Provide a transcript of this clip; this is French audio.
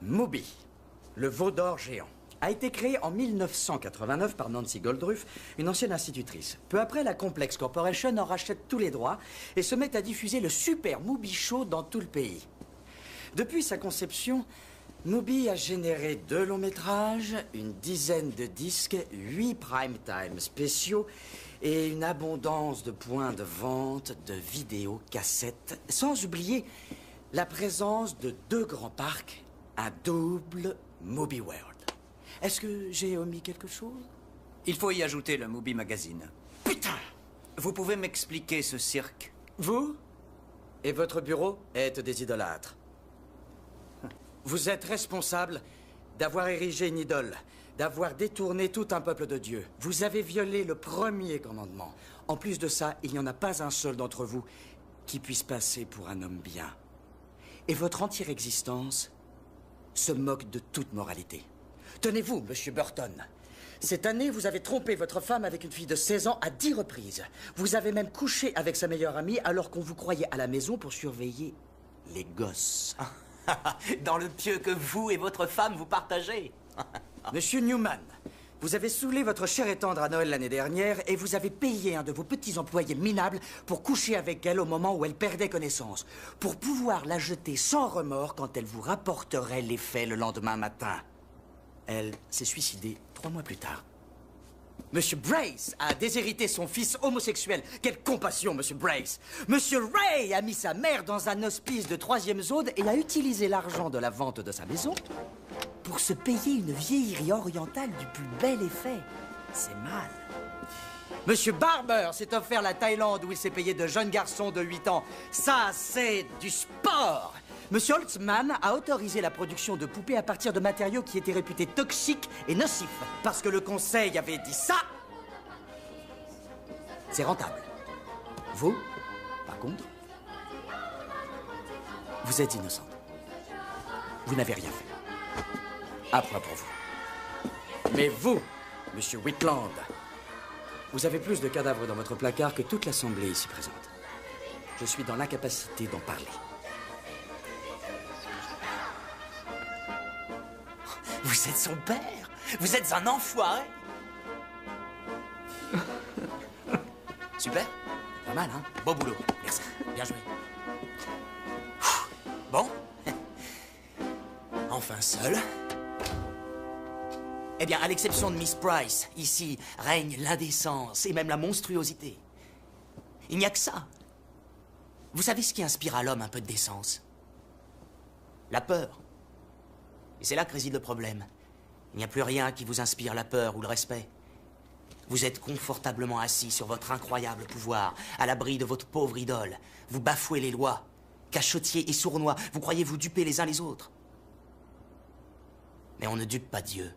Moby, le veau d'or géant, a été créé en 1989 par Nancy Goldruff, une ancienne institutrice. Peu après, la Complex Corporation en rachète tous les droits et se met à diffuser le super Moby Show dans tout le pays. Depuis sa conception, Moby a généré 2 longs métrages, une dizaine de disques, 8 prime-time spéciaux et une abondance de points de vente de vidéocassettes, sans oublier la présence de 2 grands parcs, un double Moby World. Est-ce que j'ai omis quelque chose? Il faut y ajouter le Moby Magazine. Putain! Vous pouvez m'expliquer ce cirque? Vous et votre bureau êtes des idolâtres. Vous êtes responsable d'avoir érigé une idole, d'avoir détourné tout un peuple de Dieu. Vous avez violé le premier commandement. En plus de ça, il n'y en a pas un seul d'entre vous qui puisse passer pour un homme bien. Et votre entière existence se moque de toute moralité. Tenez-vous, Monsieur Burton. Cette année, vous avez trompé votre femme avec une fille de 16 ans à 10 reprises. Vous avez même couché avec sa meilleure amie alors qu'on vous croyait à la maison pour surveiller les gosses. Dans le pieu que vous et votre femme vous partagez. Monsieur Newman, vous avez saoulé votre chère et tendre à Noël l'année dernière et vous avez payé un de vos petits employés minables pour coucher avec elle au moment où elle perdait connaissance, pour pouvoir la jeter sans remords quand elle vous rapporterait les faits le lendemain matin. Elle s'est suicidée 3 mois plus tard. Monsieur Brace a déshérité son fils homosexuel. Quelle compassion, Monsieur Brace. Monsieur Ray a mis sa mère dans un hospice de 3e zone et a utilisé l'argent de la vente de sa maison pour se payer une vieillerie orientale du plus bel effet. C'est mal. Monsieur Barber s'est offert la Thaïlande où il s'est payé de jeunes garçons de 8 ans. Ça, c'est du sport. Monsieur Holtzman a autorisé la production de poupées à partir de matériaux qui étaient réputés toxiques et nocifs. Parce que le conseil avait dit ça, c'est rentable. Vous, par contre, vous êtes innocente. Vous n'avez rien fait. À point pour vous. Mais vous, Monsieur Whitland, vous avez plus de cadavres dans votre placard que toute l'Assemblée ici présente. Je suis dans l'incapacité d'en parler. Vous êtes son père. Vous êtes un enfoiré. Super. Pas mal, hein? Beau boulot. Merci. Bien joué. Bon. Enfin seul. Eh bien, à l'exception de Miss Price, ici règne l'indécence et même la monstruosité. Il n'y a que ça. Vous savez ce qui inspire à l'homme un peu de décence? La peur. Et c'est là que réside le problème. Il n'y a plus rien qui vous inspire la peur ou le respect. Vous êtes confortablement assis sur votre incroyable pouvoir, à l'abri de votre pauvre idole. Vous bafouez les lois, cachotiers et sournois. Vous croyez vous duper les uns les autres. Mais on ne dupe pas Dieu.